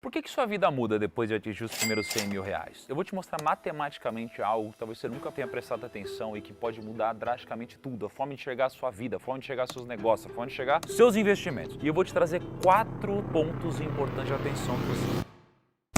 Por que sua vida muda depois de atingir os primeiros 100 mil reais? Eu vou te mostrar matematicamente algo que talvez você nunca tenha prestado atenção e que pode mudar drasticamente tudo. A forma de enxergar a sua vida, a forma de enxergar seus negócios, a forma de enxergar seus investimentos. E eu vou te trazer 4 pontos importantes de atenção para você.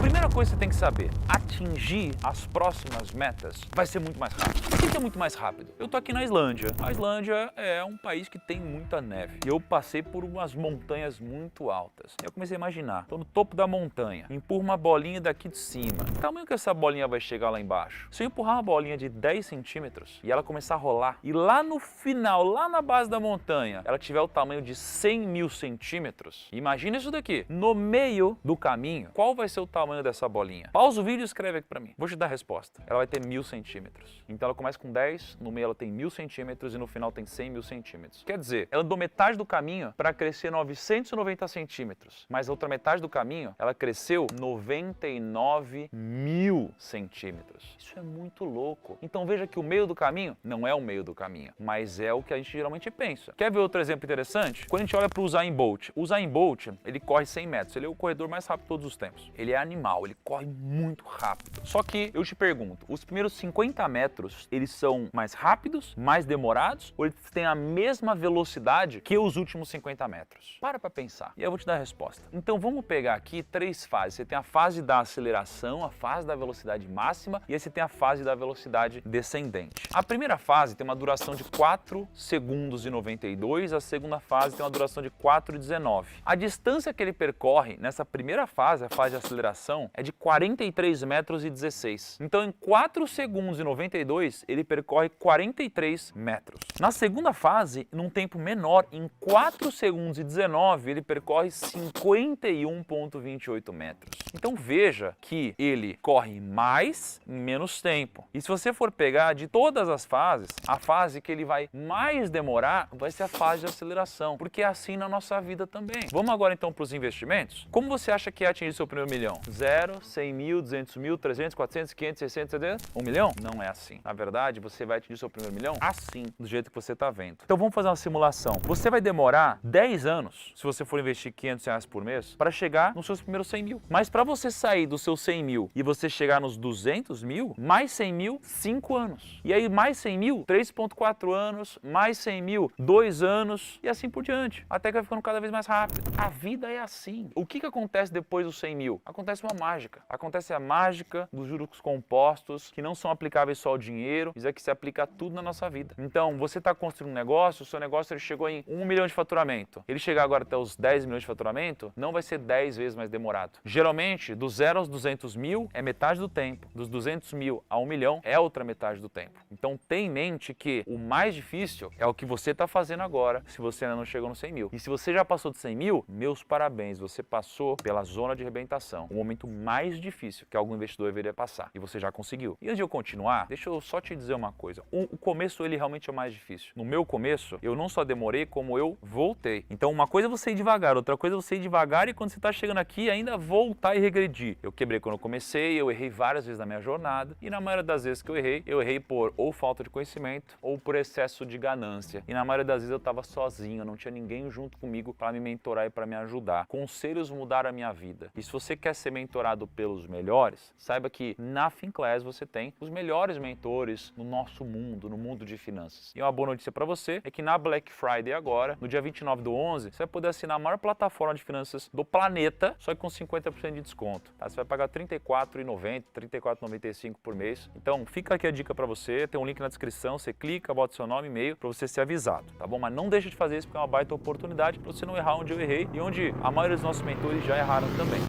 Primeira coisa que você tem que saber, atingir as próximas metas vai ser muito mais rápido. Por que é muito mais rápido? Eu tô aqui na Islândia. A Islândia é um país que tem muita neve. E eu passei por umas montanhas muito altas. Eu comecei a imaginar, tô no topo da montanha, empurro uma bolinha daqui de cima. Que tamanho que essa bolinha vai chegar lá embaixo? Se eu empurrar uma bolinha de 10 centímetros e ela começar a rolar, e lá no final, lá na base da montanha, ela tiver o tamanho de 100 mil centímetros, imagina isso daqui. No meio do caminho, qual vai ser o tamanho dessa bolinha? Pausa o vídeo e escreve aqui pra mim. Vou te dar a resposta. Ela vai ter 1000 centímetros. Então ela começa com 10, no meio ela tem 1000 centímetros e no final tem 100 mil centímetros. Quer dizer, ela andou metade do caminho para crescer 990 centímetros. Mas a outra metade do caminho, ela cresceu 99 mil centímetros. Isso é muito louco. Então veja que o meio do caminho não é o meio do caminho, mas é o que a gente geralmente pensa. Quer ver outro exemplo interessante? Quando a gente olha para o Usain Bolt. O Usain Bolt, ele corre 100 metros. Ele é o corredor mais rápido de todos os tempos. Ele é animal, ele corre muito rápido. Só que eu te pergunto, os primeiros 50 metros, eles são mais rápidos, mais demorados, ou eles têm a mesma velocidade que os últimos 50 metros? Para pensar. E eu vou te dar a resposta. Então vamos pegar aqui 3 fases. Você tem a fase da aceleração, a fase da velocidade máxima e aí você tem a fase da velocidade descendente. A primeira fase tem uma duração de 4 segundos e 92, a segunda fase tem uma duração de 4,19. A distância que ele percorre nessa primeira fase, a fase de aceleração, é de 43 metros e 16. Então em 4 segundos e 92 ele percorre 43 metros. Na segunda fase, num tempo menor, em 4 segundos e 19 ele percorre 51,28 metros. Então veja que ele corre mais em menos tempo. E se você for pegar de todas as fases, a fase que ele vai mais demorar vai ser a fase de aceleração, porque é assim na nossa vida também. Vamos agora então para os investimentos? Como você acha que é atingir seu primeiro milhão? 0, 100 mil, 200 mil, 300, 400, 500, 600, 700, 1 milhão? Não é assim. Na verdade, você vai atingir seu primeiro milhão assim, do jeito que você está vendo. Então vamos fazer uma simulação. Você vai demorar 10 anos, se você for investir 500 reais por mês, para chegar nos seus primeiros 100 mil. Mas para você sair dos seus 100 mil e você chegar nos 200 mil, mais 100 mil, 5 anos. E aí mais 100 mil, 3,4 anos, mais 100 mil, 2 anos e assim por diante. Até que vai ficando cada vez mais rápido. A vida é assim. O que acontece depois dos 100 mil? Acontece uma mágica. Acontece a mágica dos juros compostos, que não são aplicáveis só ao dinheiro, isso é que se aplica a tudo na nossa vida. Então, você está construindo um negócio, o seu negócio ele chegou em 1 milhão de faturamento. Ele chegar agora até os 10 milhões de faturamento, não vai ser 10 vezes mais demorado. Geralmente, do 0 aos 200 mil é metade do tempo. Dos 200 mil a 1 milhão é outra metade do tempo. Então, tenha em mente que o mais difícil é o que você está fazendo agora, se você ainda não chegou nos 100 mil. E se você já passou de 100 mil, meus parabéns, você passou pela zona de arrebentação. O momento mais difícil que algum investidor deveria passar. E você já conseguiu. E antes de eu continuar, deixa eu só te dizer uma coisa. O começo, ele realmente é o mais difícil. No meu começo, eu não só demorei, como eu voltei. Então, uma coisa é você ir devagar, outra coisa é você ir devagar e quando você está chegando aqui, ainda voltar e regredir. Eu quebrei quando eu comecei, eu errei várias vezes na minha jornada. E na maioria das vezes que eu errei por ou falta de conhecimento ou por excesso de ganância. E na maioria das vezes eu estava sozinho, eu não tinha ninguém junto comigo para me mentorar e para me ajudar. Conselhos mudaram a minha vida. E se você quer ser mentorado pelos melhores, saiba que na Finclass você tem os melhores mentores no nosso mundo, no mundo de finanças. E uma boa notícia para você é que na Black Friday agora, no dia 29/11, você vai poder assinar a maior plataforma de finanças do planeta, só que com 50% de desconto. Tá? Você vai pagar R$ 34,90, R$ 34,95 por mês. Então fica aqui a dica para você, tem um link na descrição, você clica, bota seu nome e e-mail para você ser avisado, tá bom? Mas não deixa de fazer isso porque é uma baita oportunidade para você não errar onde eu errei e onde a maioria dos nossos mentores já erraram também.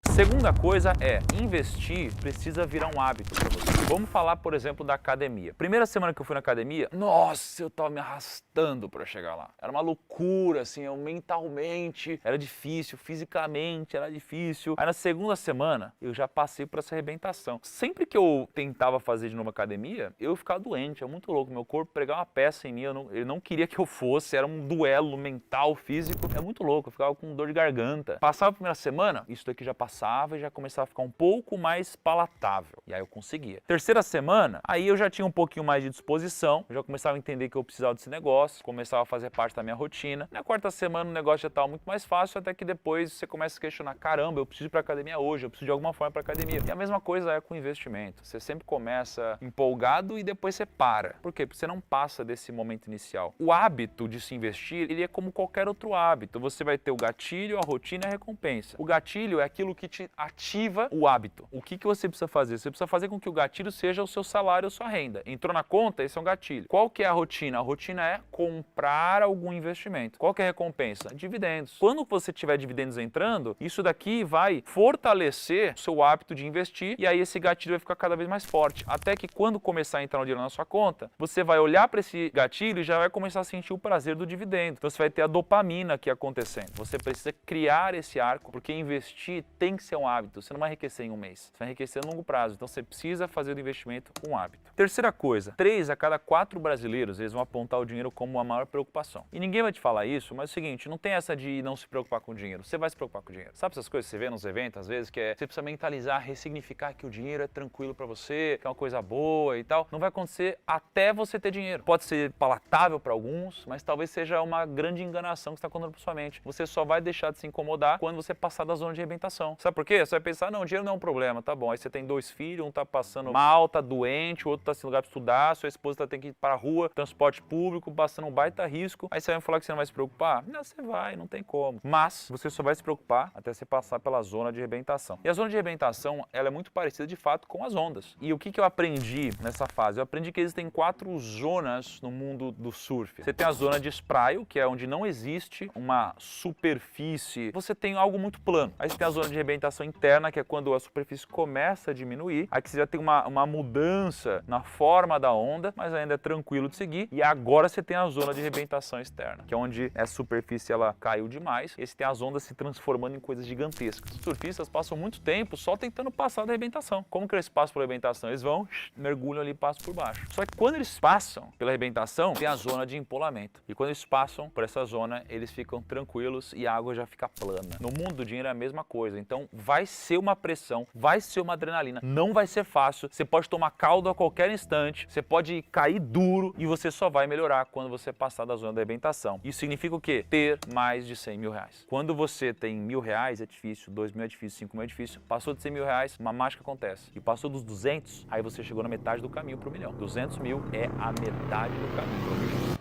Segunda coisa é, investir precisa virar um hábito para você. Vamos falar, por exemplo, da academia. Primeira semana que eu fui na academia, nossa, eu tava me arrastando para chegar lá. Era uma loucura, assim, eu mentalmente era difícil, fisicamente era difícil. Aí na segunda semana, eu já passei por essa arrebentação. Sempre que eu tentava fazer de novo academia, eu ficava doente, é muito louco. Meu corpo pregava uma peça em mim, ele não queria que eu fosse, era um duelo mental, físico. É muito louco, eu ficava com dor de garganta. Passava a primeira semana, isso daqui já passava passava e já começava a ficar um pouco mais palatável. E aí eu conseguia. Terceira semana, aí eu já tinha um pouquinho mais de disposição, eu já começava a entender que eu precisava desse negócio, começava a fazer parte da minha rotina. Na quarta semana o negócio já estava muito mais fácil, até que depois você começa a questionar, caramba, eu preciso ir para academia hoje, eu preciso de alguma forma para academia. E a mesma coisa é com investimento. Você sempre começa empolgado e depois você para. Por quê? Porque você não passa desse momento inicial. O hábito de se investir, ele é como qualquer outro hábito. Você vai ter o gatilho, a rotina e a recompensa. O gatilho é aquilo que te ativa o hábito. O que você precisa fazer? Você precisa fazer com que o gatilho seja o seu salário ou sua renda. Entrou na conta, esse é um gatilho. Qual que é a rotina? A rotina é comprar algum investimento. Qual que é a recompensa? Dividendos. Quando você tiver dividendos entrando, isso daqui vai fortalecer o seu hábito de investir e aí esse gatilho vai ficar cada vez mais forte. Até que quando começar a entrar o dinheiro na sua conta, você vai olhar para esse gatilho e já vai começar a sentir o prazer do dividendo. Então você vai ter a dopamina aqui acontecendo. Você precisa criar esse arco, porque investir tem que ser um hábito. Você não vai enriquecer em um mês, você vai enriquecer a longo prazo. Então você precisa fazer do investimento um hábito. Terceira coisa, 3 a cada 4 brasileiros eles vão apontar o dinheiro como a maior preocupação. E ninguém vai te falar isso, mas é o seguinte, não tem essa de não se preocupar com o dinheiro. Você vai se preocupar com o dinheiro. Sabe essas coisas que você vê nos eventos, às vezes, que você precisa mentalizar, ressignificar que o dinheiro é tranquilo para você, que é uma coisa boa e tal. Não vai acontecer até você ter dinheiro. Pode ser palatável para alguns, mas talvez seja uma grande enganação que está acontecendo para sua mente. Você só vai deixar de se incomodar quando você passar da zona de arrebentação. Sabe por quê? Você vai pensar, não, o dinheiro não é um problema, tá bom. Aí você tem 2 filhos, um tá passando mal, tá doente, o outro tá sem lugar para estudar, sua esposa tá tendo que ir para a rua, transporte público, passando um baita risco. Aí você vai falar que você não vai se preocupar? Não, você vai, não tem como. Mas você só vai se preocupar até você passar pela zona de arrebentação. E a zona de arrebentação, ela é muito parecida de fato com as ondas. E o que eu aprendi nessa fase? Eu aprendi que existem 4 zonas no mundo do surf. Você tem a zona de spraio, que é onde não existe uma superfície, você tem algo muito plano. Aí você tem a zona de arrebentação interna, que é quando a superfície começa a diminuir. Aqui você já tem uma mudança na forma da onda, mas ainda é tranquilo de seguir. E agora você tem a zona de arrebentação externa, que é onde a superfície ela caiu demais. E você tem as ondas se transformando em coisas gigantescas. Os surfistas passam muito tempo só tentando passar da arrebentação. Como que eles passam pela arrebentação? Eles vão, mergulham ali e passam por baixo. Só que quando eles passam pela arrebentação, tem a zona de empolamento. E quando eles passam por essa zona, eles ficam tranquilos e a água já fica plana. No mundo do dinheiro é a mesma coisa. Então vai ser uma pressão, vai ser uma adrenalina. Não vai ser fácil. Você pode tomar caldo a qualquer instante. Você pode cair duro e você só vai melhorar quando você passar da zona da arrebentação. Isso significa o quê? Ter mais de 100 mil reais. Quando você tem R$1.000 é difícil, 2.000 é difícil, 5.000 é difícil. Passou de 100 mil reais, uma mágica acontece. E passou dos 200, aí você chegou na metade do caminho pro milhão. 200 mil é a metade do caminho pro milhão.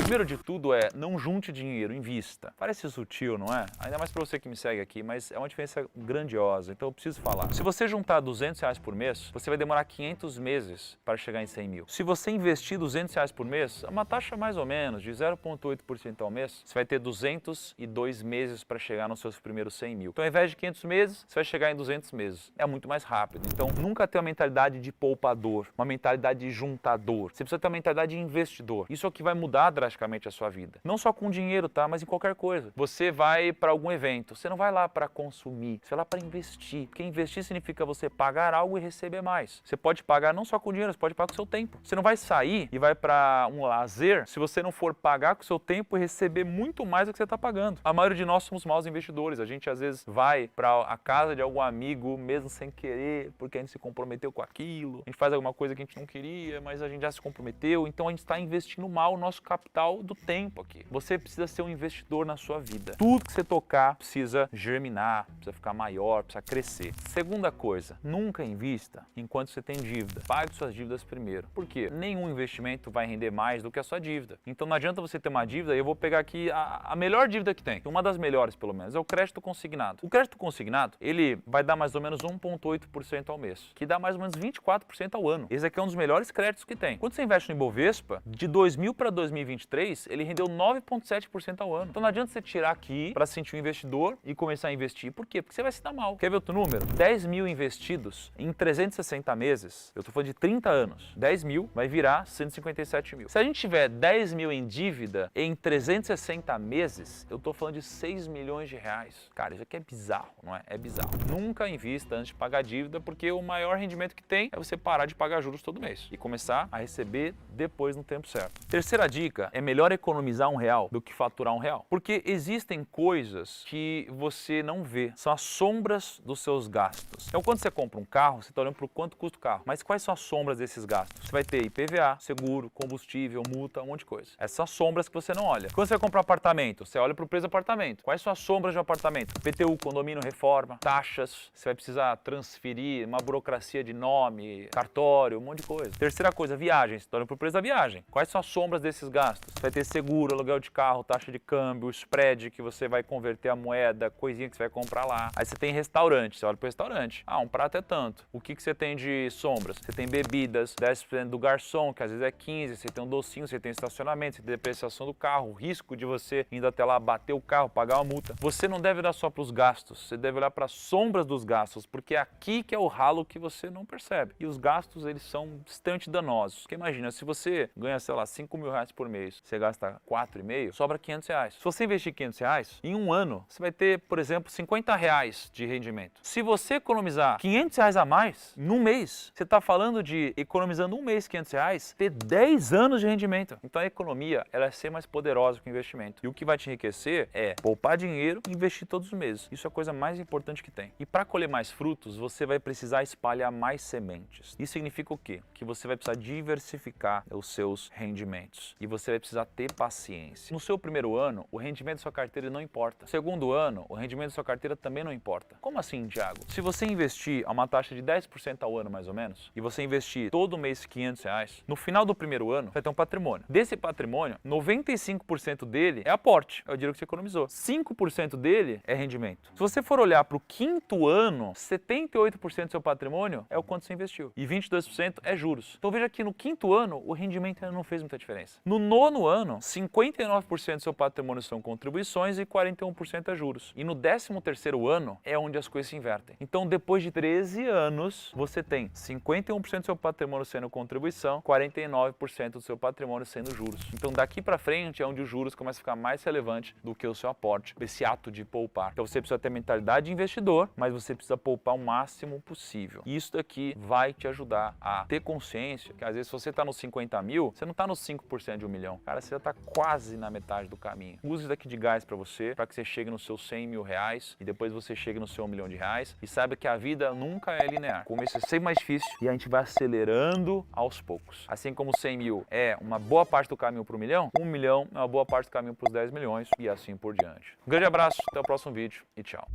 Primeiro de tudo é, não junte dinheiro, invista. Parece sutil, não é? Ainda mais para você que me segue aqui, mas é uma diferença grandiosa, então eu preciso falar. Se você juntar R$200 por mês, você vai demorar 500 meses para chegar em 100 mil. Se você investir R$200 por mês, é uma taxa mais ou menos de 0,8% ao mês, você vai ter 202 meses para chegar nos seus primeiros 100 mil. Então, ao invés de 500 meses, você vai chegar em 200 meses. É muito mais rápido. Então, nunca ter uma mentalidade de poupador, uma mentalidade de juntador. Você precisa ter uma mentalidade de investidor. Isso é o que vai mudar drasticamente a sua vida. Não só com dinheiro, tá? Mas em qualquer coisa. Você vai para algum evento, você não vai lá para consumir, você vai lá para investir. Porque investir significa você pagar algo e receber mais. Você pode pagar não só com dinheiro, você pode pagar com o seu tempo. Você não vai sair e vai para um lazer se você não for pagar com o seu tempo e receber muito mais do que você está pagando. A maioria de nós somos maus investidores. A gente às vezes vai para a casa de algum amigo mesmo sem querer, porque a gente se comprometeu com aquilo. A gente faz alguma coisa que a gente não queria, mas a gente já se comprometeu. Então a gente está investindo mal o nosso capital do tempo aqui. Você precisa ser um investidor na sua vida. Tudo que você tocar precisa germinar, precisa ficar maior, precisa crescer. Segunda coisa, nunca invista enquanto você tem dívida. Pague suas dívidas primeiro. Por quê? Nenhum investimento vai render mais do que a sua dívida. Então não adianta você ter uma dívida, e eu vou pegar aqui a melhor dívida que tem, uma das melhores pelo menos, é o crédito consignado. O crédito consignado, ele vai dar mais ou menos 1,8% ao mês, que dá mais ou menos 24% ao ano. Esse aqui é um dos melhores créditos que tem. Quando você investe no Ibovespa, de 2000 para 2023, ele rendeu 9,7% ao ano. Então não adianta você tirar aqui para se sentir um investidor e começar a investir. Por quê? Porque você vai se dar mal. Quer ver outro número? 10 mil investidos em 360 meses, eu tô falando de 30 anos, 10 mil vai virar 157 mil. Se a gente tiver 10 mil em dívida em 360 meses, eu tô falando de 6 milhões de reais. Cara, isso aqui é bizarro, não é? É bizarro. Nunca invista antes de pagar dívida, porque o maior rendimento que tem é você parar de pagar juros todo mês e começar a receber depois no tempo certo. Terceira dica é melhor economizar R$1 do que faturar R$1. Porque existem coisas que você não vê, são as sombras dos seus gastos. Então quando você compra um carro, você está olhando para o quanto custa o carro, mas quais são as sombras desses gastos? Você vai ter IPVA, seguro, combustível, multa, um monte de coisa. Essas são as sombras que você não olha. Quando você vai comprar apartamento, você olha para o preço do apartamento. Quais são as sombras de um apartamento? PTU, condomínio, reforma, taxas, você vai precisar transferir, uma burocracia de nome, cartório, um monte de coisa. Terceira coisa, viagens, você olha para o preço da viagem. Quais são as sombras desses gastos? Você vai ter seguro, aluguel de carro, taxa de câmbio, spread que você vai converter a moeda, coisinha que você vai comprar lá. Aí você tem restaurante, você olha para o restaurante. Ah, um prato é tanto. O que você tem de sombras? Você tem bebidas, 10% do garçom, que às vezes é 15%, você tem um docinho, você tem estacionamento, você tem depreciação do carro, o risco de você indo até lá bater o carro, pagar uma multa. Você não deve olhar só para os gastos, você deve olhar para as sombras dos gastos, porque é aqui que é o ralo que você não percebe. E os gastos, eles são bastante danosos. Porque imagina, se você ganha, sei lá, R$5.000 por mês, você gasta 4,5, sobra R$500. Se você investir R$500, em um ano, você vai ter, por exemplo, R$50 de rendimento. Se você economizar R$500 a mais, num mês, você está falando de economizando um mês R$500, ter 10 anos de rendimento. Então a economia, ela é ser mais poderosa que o investimento. E o que vai te enriquecer é poupar dinheiro e investir todos os meses. Isso é a coisa mais importante que tem. E para colher mais frutos, você vai precisar espalhar mais sementes. Isso significa o quê? Que você vai precisar diversificar os seus rendimentos. E você vai precisar ter paciência. No seu primeiro ano, o rendimento da sua carteira não importa. No segundo ano, o rendimento da sua carteira também não importa. Como assim, Thiago? Se você investir a uma taxa de 10% ao ano, mais ou menos, e você investir todo mês R$500, no final do primeiro ano, você vai ter um patrimônio. Desse patrimônio, 95% dele é aporte, é o dinheiro que você economizou. 5% dele é rendimento. Se você for olhar para o quinto ano, 78% do seu patrimônio é o quanto você investiu. E 22% é juros. Então veja que no quinto ano, o rendimento ainda não fez muita diferença. No nono ano, 59% do seu patrimônio são contribuições e 41% é juros. E no 13º ano é onde as coisas se invertem. Então depois de 13 anos, você tem 51% do seu patrimônio sendo contribuição, 49% do seu patrimônio sendo juros. Então daqui para frente é onde os juros começam a ficar mais relevante do que o seu aporte, esse ato de poupar. Então você precisa ter mentalidade de investidor, mas você precisa poupar o máximo possível. E isso daqui vai te ajudar a ter consciência que às vezes se você está nos 50 mil, você não está nos 5% de 1 milhão. Cara, você já está quase na metade do caminho. Use isso daqui de gás para você, para que você chegue nos seus 100 mil reais e depois você chegue no seu 1 milhão de reais e saiba que a vida nunca é linear. O começo é sempre mais difícil e a gente vai acelerando aos poucos. Assim como 100 mil é uma boa parte do caminho para o 1 milhão, 1 milhão é uma boa parte do caminho para os 10 milhões e assim por diante. Um grande abraço, até o próximo vídeo e tchau.